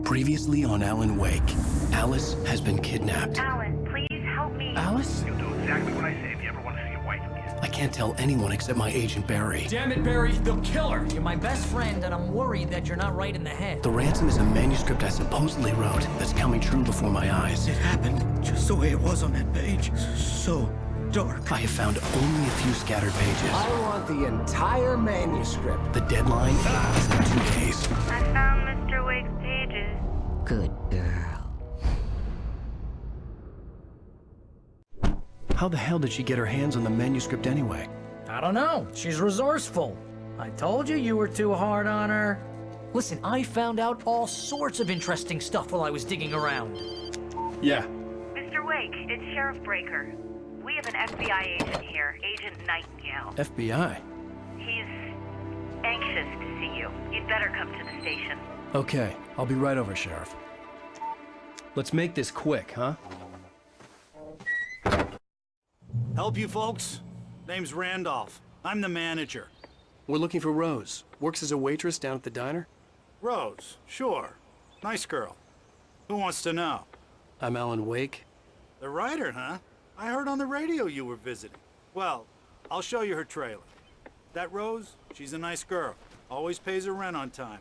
Previously on Alan Wake, Alice has been kidnapped. Alan, please help me. Alice? You'll do exactly what I say if you ever want to see your wife again. I can't tell anyone except my agent Barry. Damn it, Barry, they'll kill her! You're my best friend, and I'm worried that you're not right in the head. The ransom is a manuscript I supposedly wrote that's coming true before my eyes. It happened just the way it was on that page. So dark. I have found only a few scattered pages. I want the entire manuscript. The deadline is in 2 days. I found Mr. Wake's pages. Good girl. How the hell did she get her hands on the manuscript anyway? I don't know. She's resourceful. I told you you were too hard on her. Listen, I found out all sorts of interesting stuff while I was digging around. Yeah. Mr. Wake, it's Sheriff Breaker. We have an FBI agent here, Agent Nightingale. FBI? He's anxious to see you. You'd better come to the station. Okay, I'll be right over, Sheriff. Let's make this quick, huh? Help you folks? Name's Randolph. I'm the manager. We're looking for Rose. Works as a waitress down at the diner. Rose, sure. Nice girl. Who wants to know? I'm Alan Wake. The writer, huh? I heard on the radio you were visiting. Well, I'll show you her trailer. That Rose, she's a nice girl. Always pays her rent on time.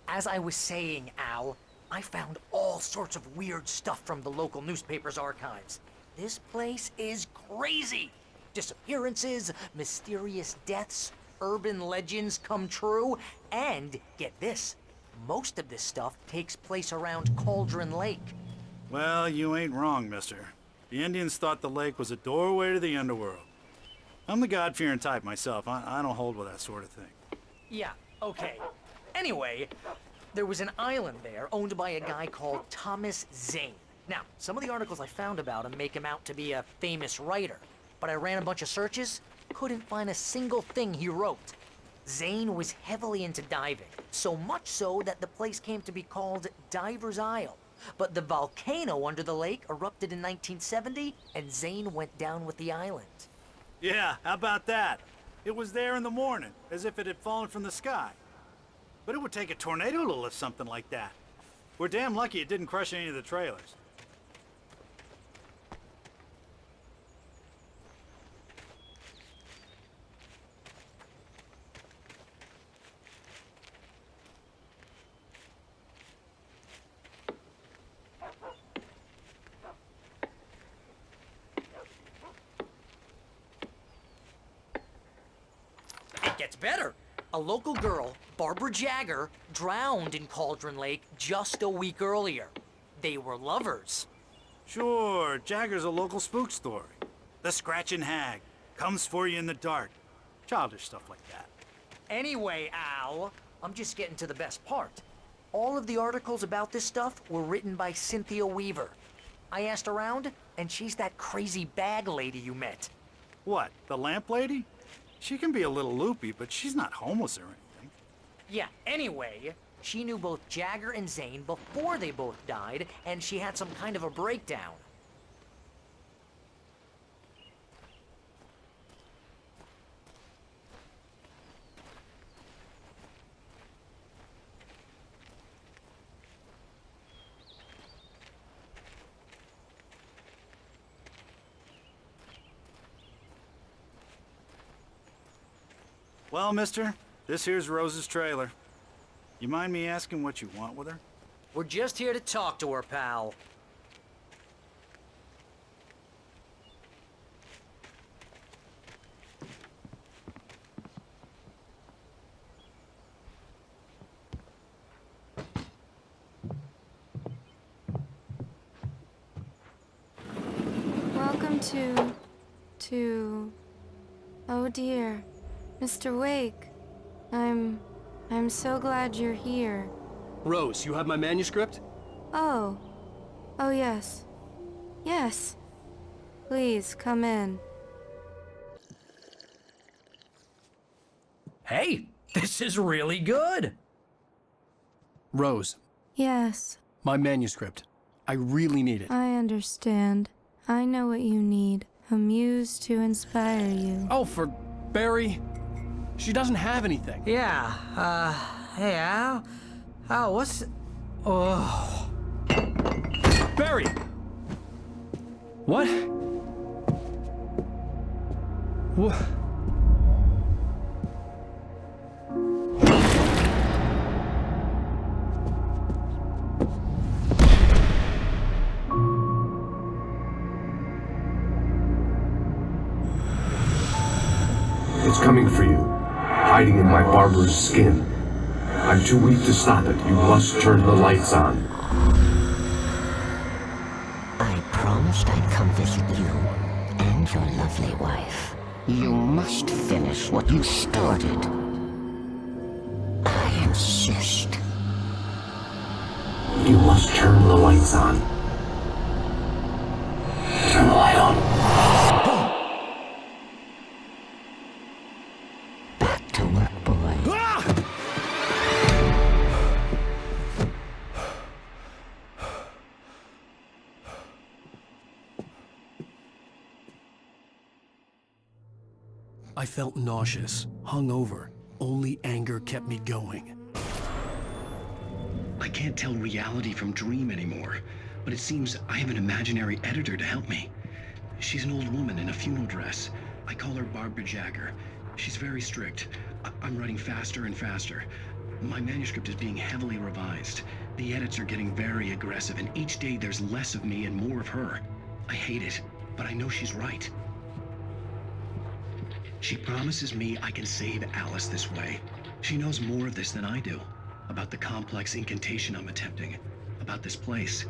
As I was saying, Al, I found all sorts of weird stuff from the local newspaper's archives. This place is crazy. Disappearances, mysterious deaths, urban legends come true, and get this, most of this stuff takes place around Cauldron Lake. Well, you ain't wrong, mister. The Indians thought the lake was a doorway to the underworld. I'm the God-fearing type myself. I don't hold with that sort of thing. Yeah, okay. Anyway, there was an island there owned by a guy called Thomas Zane. Now, some of the articles I found about him make him out to be a famous writer, but I ran a bunch of searches, couldn't find a single thing he wrote. Zane was heavily into diving, so much so that the place came to be called Diver's Isle. But the volcano under the lake erupted in 1970, and Zane went down with the island. Yeah, how about that? It was there in the morning, as if it had fallen from the sky. But it would take a tornado to lift something like that. We're damn lucky it didn't crush any of the trailers. It gets better. A local girl, Barbara Jagger, drowned in Cauldron Lake just a week earlier. They were lovers. Sure, Jagger's a local spook story. The Scratching Hag comes for you in the dark. Childish stuff like that. Anyway, Al, I'm just getting to the best part. All of the articles about this stuff were written by Cynthia Weaver. I asked around, and she's that crazy bag lady you met. What, the lamp lady? She can be a little loopy, but she's not homeless or anything. Yeah, anyway, she knew both Jagger and Zane before they both died, and she had some kind of a breakdown. Well, mister, this here's Rose's trailer. You mind me asking what you want with her? We're just here to talk to her, pal. Welcome to... Oh dear. Mr. Wake. I'm so glad you're here. Rose, you have my manuscript? Oh. Oh yes. Yes. Please, come in. Hey, this is really good. Rose, Yes, my manuscript. I really need it. I understand. I know what you need. A muse to inspire you. Oh, for Barry. She doesn't have anything. Yeah, hey, Al. Oh, Oh. Barry! What? What? It's coming for you, hiding in my barber's skin. I'm too weak to stop it. You must turn the lights on. I promised I'd come visit you and your lovely wife. You must finish what you started. I insist. You must turn the lights on. Turn the light on. Back to work, boy. I felt nauseous, hungover. Only anger kept me going. I can't tell reality from dream anymore, but it seems I have an imaginary editor to help me. She's an old woman in a funeral dress. I call her Barbara Jagger. She's very strict. I'm writing faster and faster. My manuscript is being heavily revised. The edits are getting very aggressive, and each day there's less of me and more of her. I hate it, but I know she's right. She promises me I can save Alice this way. She knows more of this than I do. About the complex incantation I'm attempting. About this place.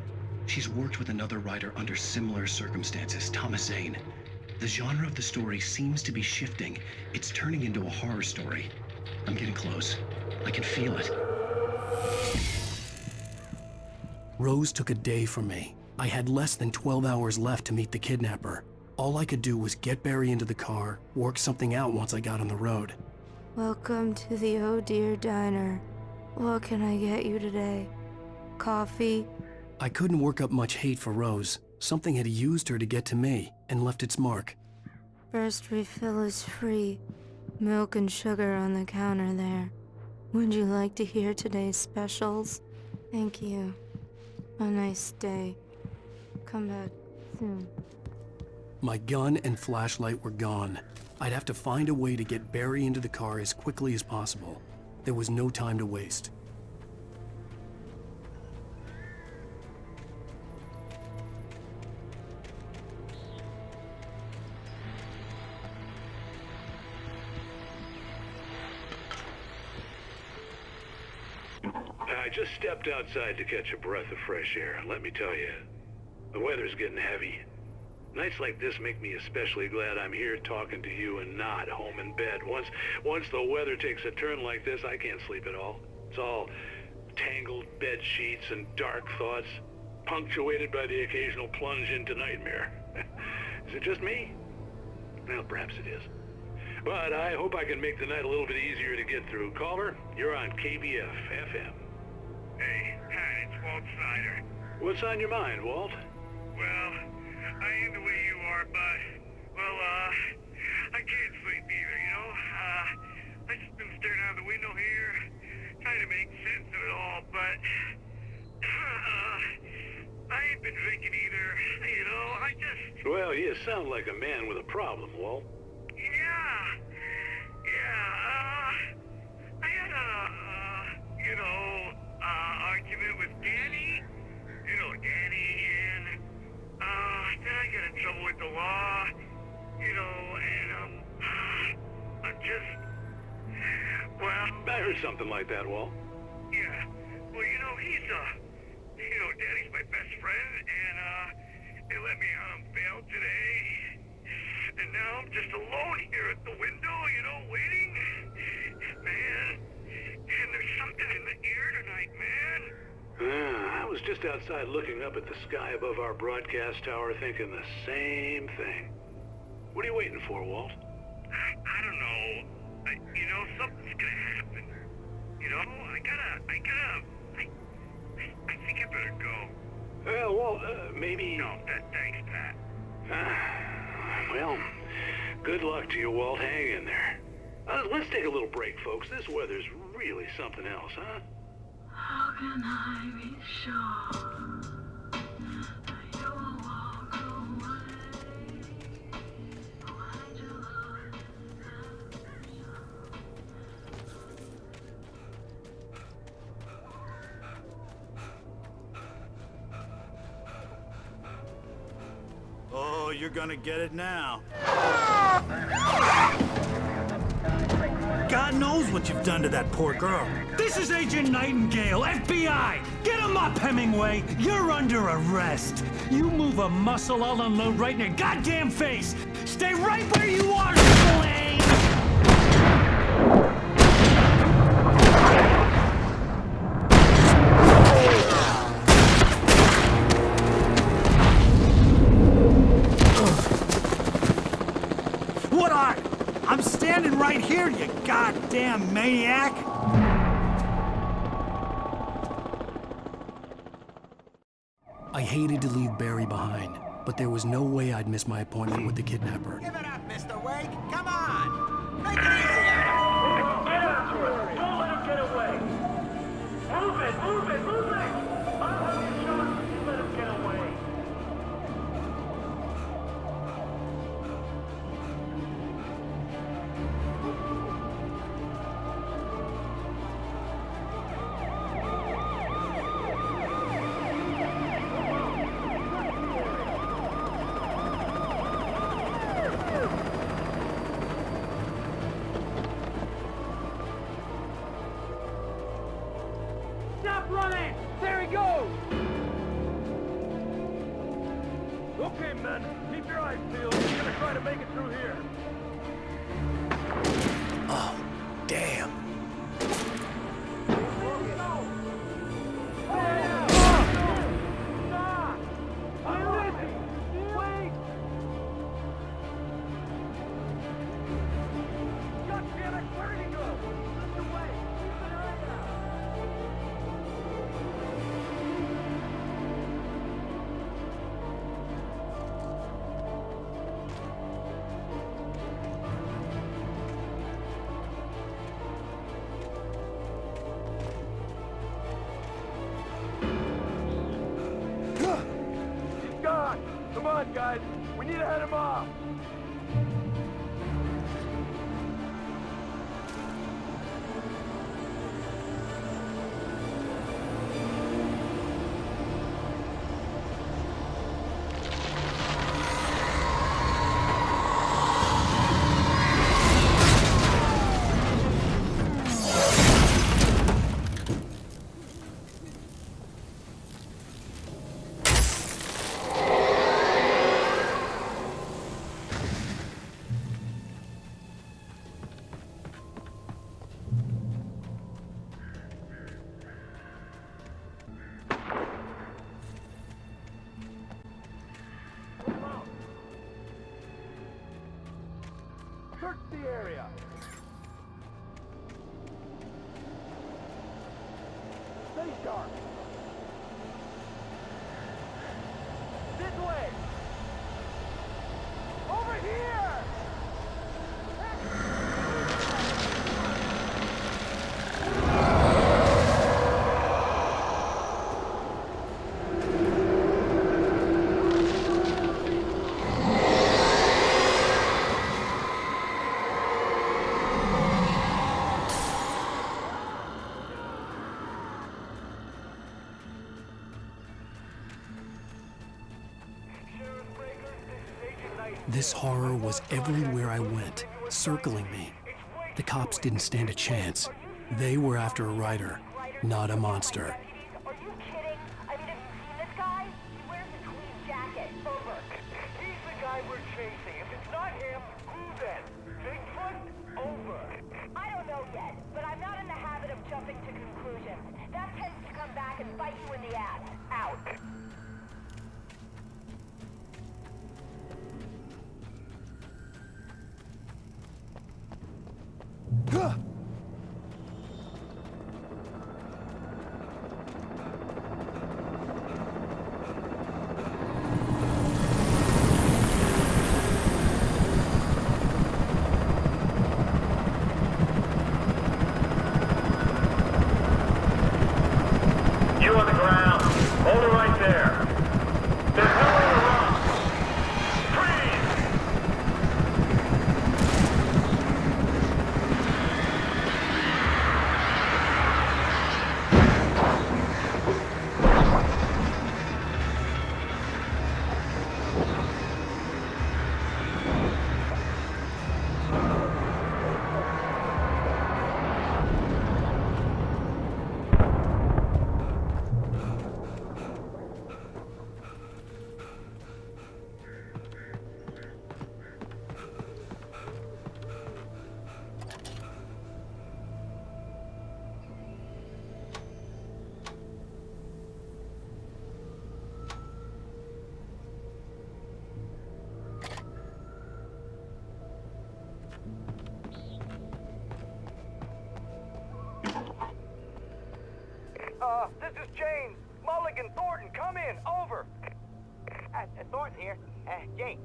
She's worked with another writer under similar circumstances, Thomas Zane. The genre of the story seems to be shifting. It's turning into a horror story. I'm getting close. I can feel it. Rose took a day from me. I had less than 12 hours left to meet the kidnapper. All I could do was get Barry into the car, work something out once I got on the road. Welcome to the Oh Dear Diner. What can I get you today? Coffee? I couldn't work up much hate for Rose. Something had used her to get to me and left its mark. First refill is free. Milk and sugar on the counter there. Would you like to hear today's specials? Thank you. A nice day. Come back soon. My gun and flashlight were gone. I'd have to find a way to get Barry into the car as quickly as possible. There was no time to waste. I just stepped outside to catch a breath of fresh air. Let me tell you, the weather's getting heavy. Nights like this make me especially glad I'm here talking to you and not home in bed. Once the weather takes a turn like this, I can't sleep at all. It's all tangled bed sheets and dark thoughts, punctuated by the occasional plunge into nightmare. Is it just me? Well, perhaps it is. But I hope I can make the night a little bit easier to get through. Caller, you're on KBF FM. Hey, Pat, it's Walt Snyder. What's on your mind, Walt? Well, I ain't the way you are, but, I can't sleep either, you know? I just been staring out the window here, trying to make sense of it all, but, I ain't been drinking either, you know? Well, you sound like a man with a problem, Walt. I had argument with Danny. You know Danny, and, then I got in trouble with the law, you know, and, I'm just, I heard something like that, Walt. yeah, well, you know, Danny's my best friend, and, they let me out on bail today, and now I'm just alone here at the window, you know, waiting, man, and there's something in the air tonight, man. I was just outside looking up at the sky above our broadcast tower thinking the same thing. What are you waiting for, Walt? I don't know. You know, something's gonna happen. You know, I think I better go. Well, Walt, maybe... No, thanks, Pat. Well, good luck to you, Walt. Hang in there. Let's take a little break, folks. This weather's really something else, huh? can I be sure that you will walk away? Why'd you lose Oh, you're gonna get it now. God knows what you've done to that poor girl. This is Agent Nightingale, FBI! Get him up, Hemingway! You're under arrest! You move a muscle, I'll unload right in your goddamn face! Stay right where you are, Spillane! What are? I'm standing right here, you goddamn maniac! I hated to leave Barry behind, but there was no way I'd miss my appointment with the kidnapper. Give it up, Mr. Wake. Come on. Make it easy on him. Get after it! Don't let him get away! Move it! Move it! Move it! I'll have you shot if you let him get away! Stop running! There he goes! Okay, men, keep your eyes peeled. We're gonna try to make it through here. Oh, damn. Stop! I'm busy! Wait! God damn it, where did he go? Mr. Wake, keep an eye out! He's gone! Come on, guys! We need to head him off! Search the area! Stay sharp! This way! Over here! This horror was everywhere I went, circling me. The cops didn't stand a chance. They were after a writer, not a monster. Are you kidding? I mean, have you seen this guy? He wears a tweed jacket. Over. He's the guy we're chasing. If it's not him, who then? Bigfoot? Over. I don't know yet, but I'm not in the habit of jumping to conclusions. That tends to come back and bite you in the ass. Out. This is James. Mulligan Thornton, come in. Over. Thornton here. James,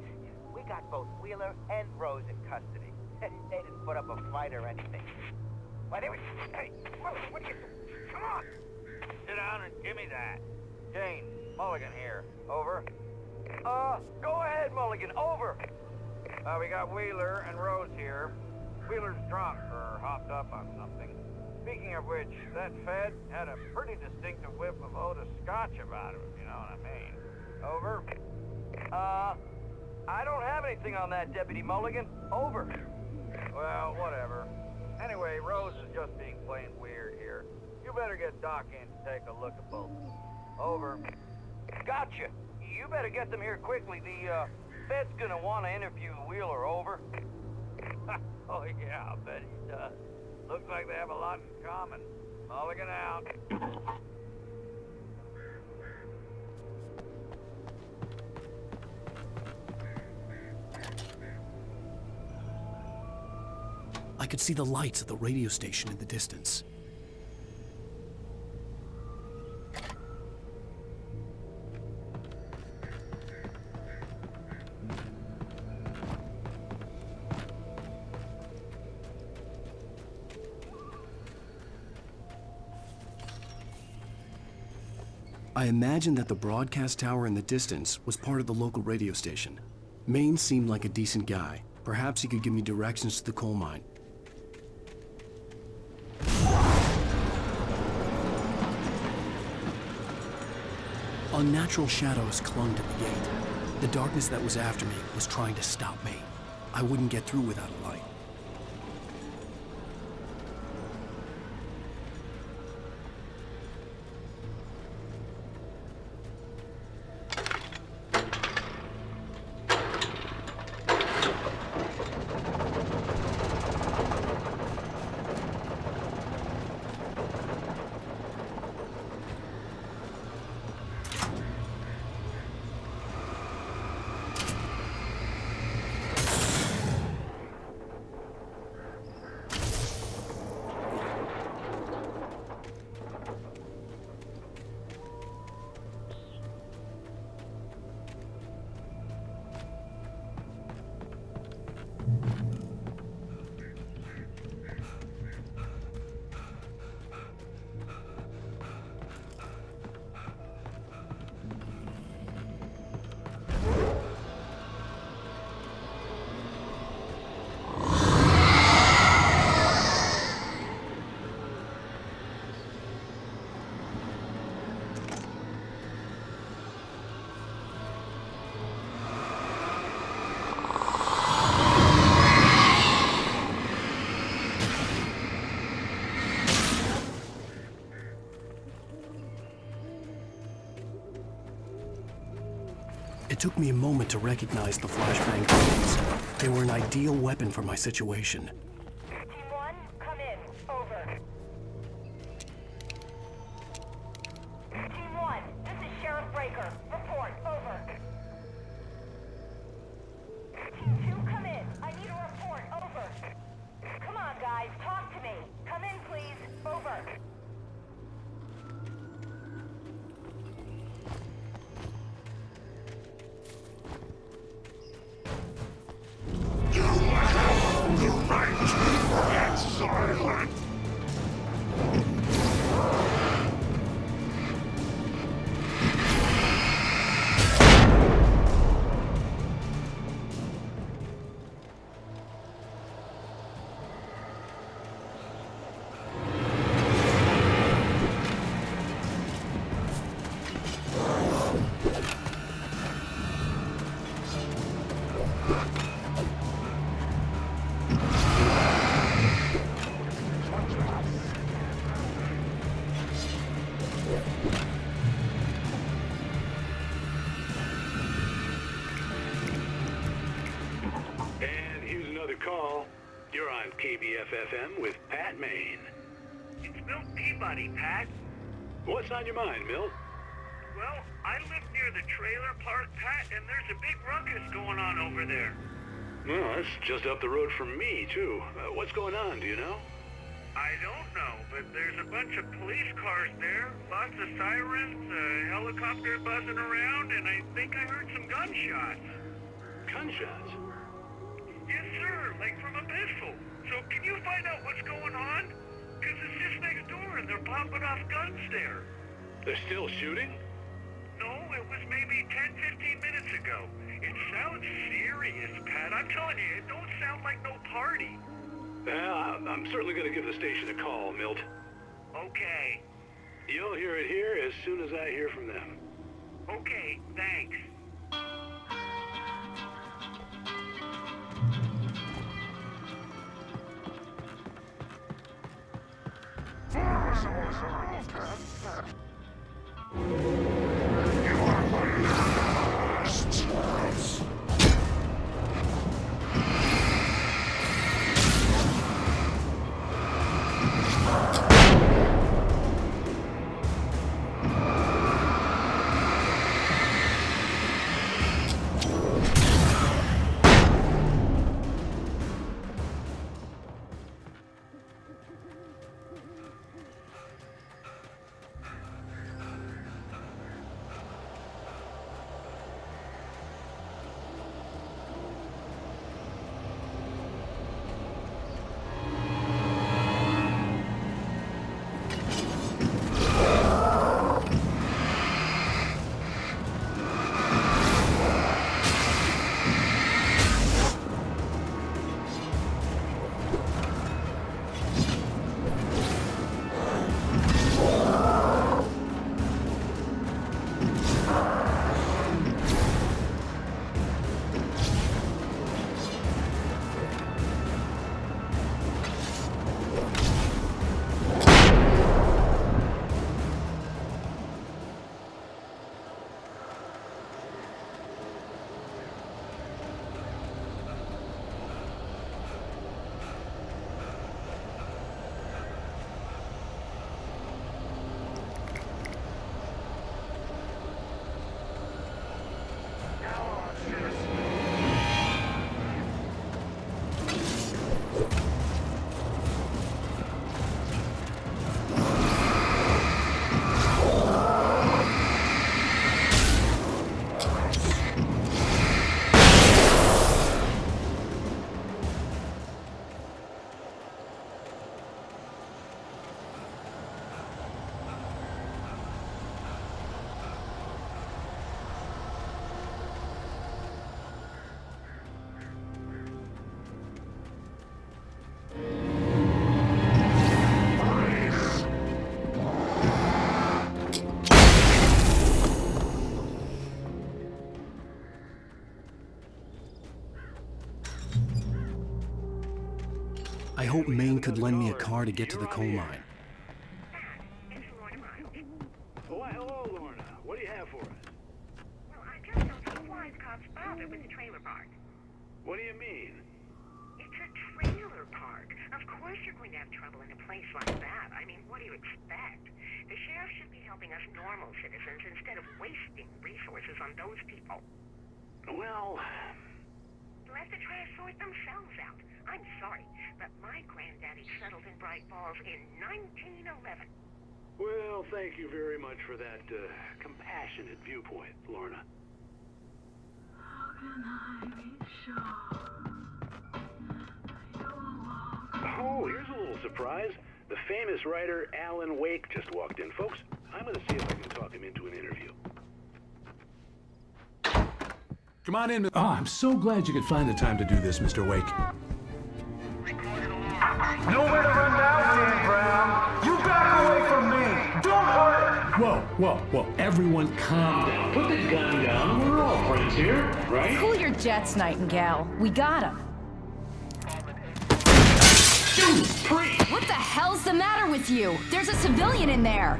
we got both Wheeler and Rose in custody. They didn't put up a fight or anything. Why, they were... Hey, what are you... Come on! Sit down and give me that. James, Mulligan here. Over. Go ahead, Mulligan. Over. We got Wheeler and Rose here. Wheeler's drunk or hopped up on something. Speaking of which, that Fed had a pretty distinctive whiff of Otis Scotch about him, if you know what I mean. Over. I don't have anything on that, Deputy Mulligan. Over. Well, whatever. Anyway, Rose is just being plain weird here. You better get Doc in to take a look at both of them. Over. Gotcha. You better get them here quickly. The, Fed's gonna want to interview Wheeler. Over. Oh, yeah, I'll bet he does. Looks like they have a lot in common. Mulligan out. I could see the lights of the radio station in the distance. I imagined that the broadcast tower in the distance was part of the local radio station. Maine seemed like a decent guy. Perhaps he could give me directions to the coal mine. Unnatural shadows clung to the gate. The darkness that was after me was trying to stop me. I wouldn't get through without a light. It took me a moment to recognize the flashbang grenades. They were an ideal weapon for my situation. Team 1, come in. Over. Team 1, this is Sheriff Breaker. Report. Over. Team 2, come in. I need a report. Over. Come on, guys. Talk to me. Come in, please. Over. Call. You're on KBFFM with Pat Maine. It's Milt Peabody, Pat. What's on your mind, Milt? Well, I live near the trailer park, Pat, and there's a big ruckus going on over there. Well, that's just up the road from me, too. What's going on, do you know? I don't know, but there's a bunch of police cars there, lots of sirens, a helicopter buzzing around, and I think I heard some gunshots. Gunshots? Yes, sir, like from a pistol. So can you find out what's going on? Because it's just next door and they're popping off guns there. They're still shooting? No, it was maybe 10, 15 minutes ago. It sounds serious, Pat. I'm telling you, it don't sound like no party. Well, I'm certainly going to give the station a call, Milt. Okay. You'll hear it here as soon as I hear from them. Okay, thanks. I hope Maine could lend me a car to get to the coal mine. Why, hello, Lorna. What do you have for us? Well, I just don't know why the cops bother with the trailer park. What do you mean? It's a trailer park. Of course you're going to have trouble in a place like that. I mean, what do you expect? The sheriff should be helping us normal citizens instead of wasting resources on those people. Well, Let the trash sort themselves out. I'm sorry, but my granddaddy settled in Bright Falls in 1911. well, thank you very much for that compassionate viewpoint, Lorna. How can I be sure you will walk Oh, here's a little surprise. The famous writer Alan Wake just walked in, folks. I'm going to see if I can talk him into an interview. Come on in. Oh, I'm so glad you could find the time to do this, Mr. Wake. Nowhere to run now, Dan Brown. You back away from me. Don't hurt. Whoa. Everyone calm down. Put the gun down. We're all friends here, right? Cool your jets, Nightingale. We got him. Dude, priest! What the hell's the matter with you? There's a civilian in there.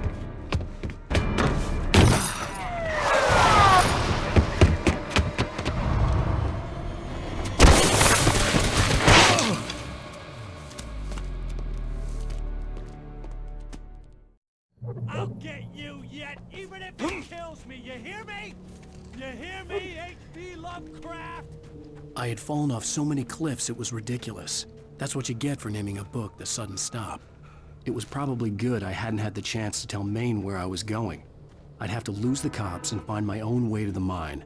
I'll get you yet, even if it kills me. You hear me? You hear me, H.P. Lovecraft? I had fallen off so many cliffs it was ridiculous. That's what you get for naming a book The Sudden Stop. It was probably good I hadn't had the chance to tell Maine where I was going. I'd have to lose the cops and find my own way to the mine.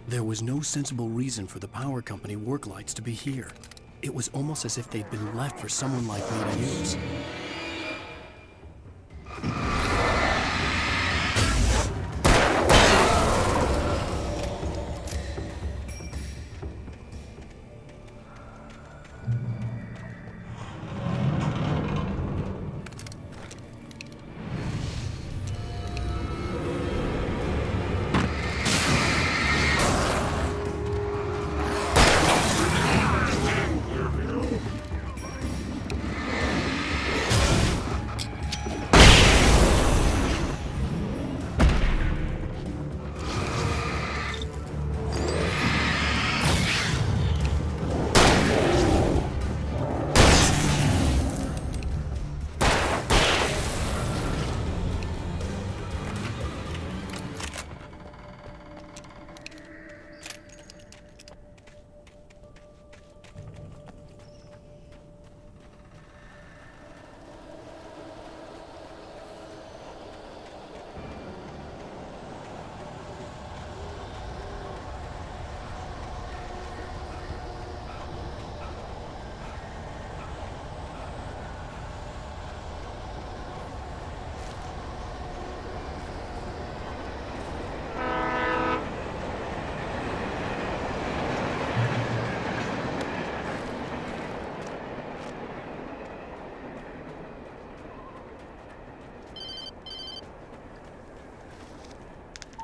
There was no sensible reason for the power company work lights to be here. It was almost as if they'd been left for someone like me to use.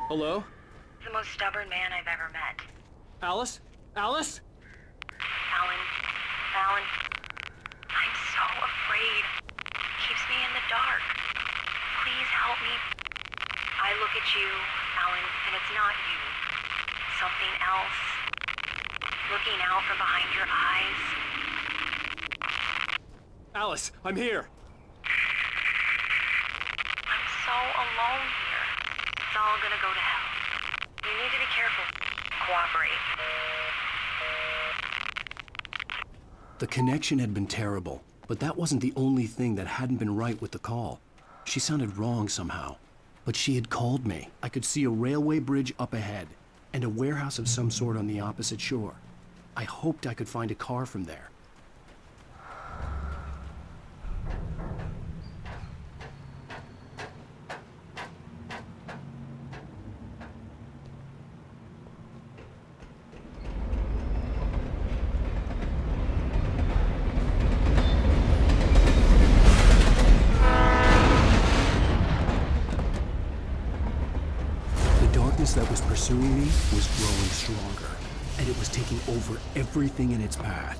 Hello? The most stubborn man I've ever met. Alice? Alice? Alan, I'm so afraid. Keeps me in the dark. Please help me. I look at you, Alan, and it's not you. Something else. Looking out from behind your eyes. Alice, I'm here. I'm so alone here. It's all gonna go to hell. You need to be careful. Cooperate. The connection had been terrible, but that wasn't the only thing that hadn't been right with the call. She sounded wrong somehow, but she had called me. I could see a railway bridge up ahead, and a warehouse of some sort on the opposite shore. I hoped I could find a car from there. That was pursuing me was growing stronger, and it was taking over everything in its path.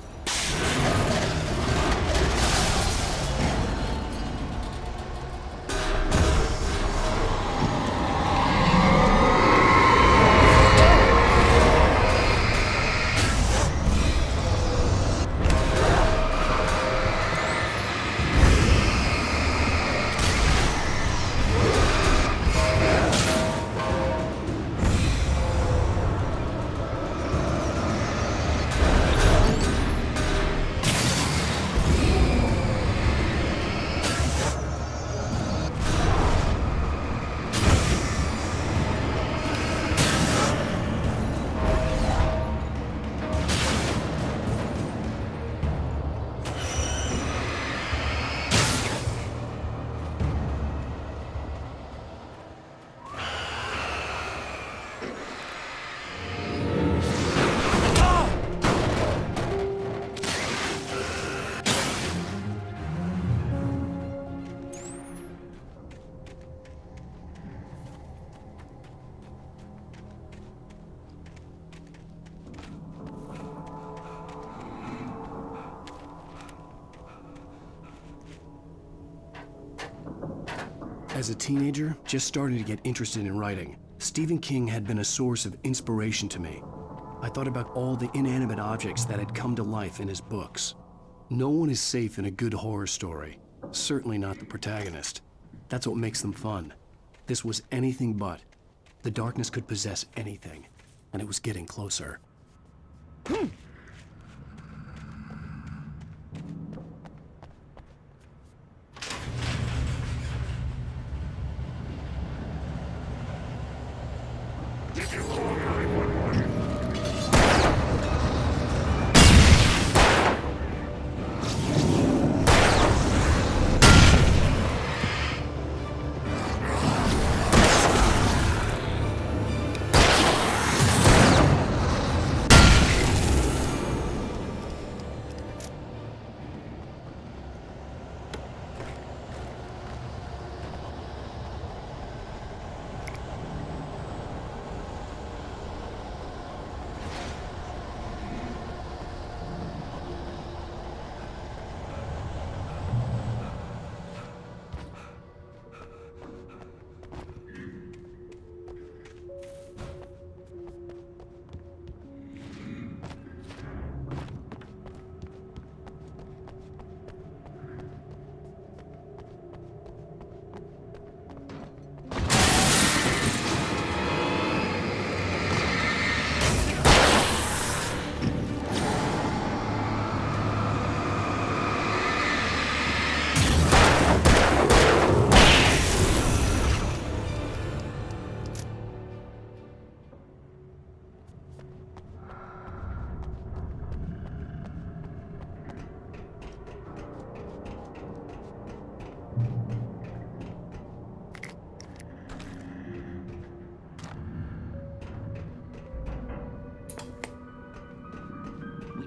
As a teenager, just starting to get interested in writing, Stephen King had been a source of inspiration to me. I thought about all the inanimate objects that had come to life in his books. No one is safe in a good horror story. Certainly not the protagonist. That's what makes them fun. This was anything but. The darkness could possess anything, and it was getting closer.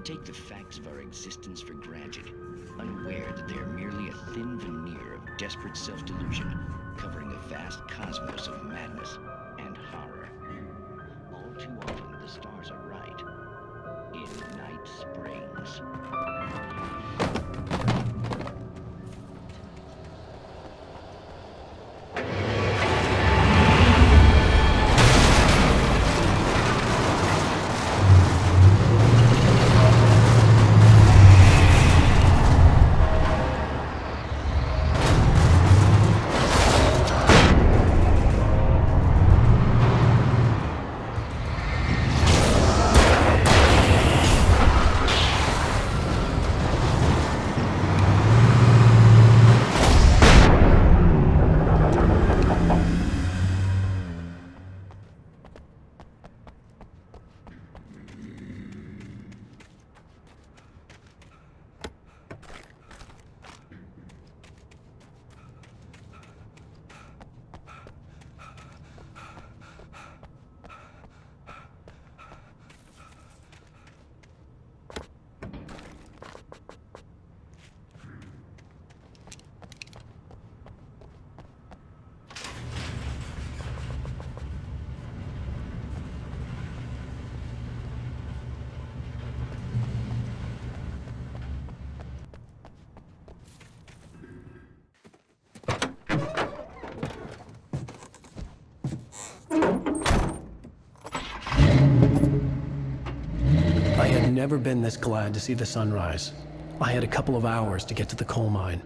Take the facts of our existence for granted, unaware that they are merely a thin veneer of desperate self-delusion, covering a vast cosmos of madness and horror. All too often, the stars are right. In Night Springs. I had never been this glad to see the sunrise. I had a couple of hours to get to the coal mine.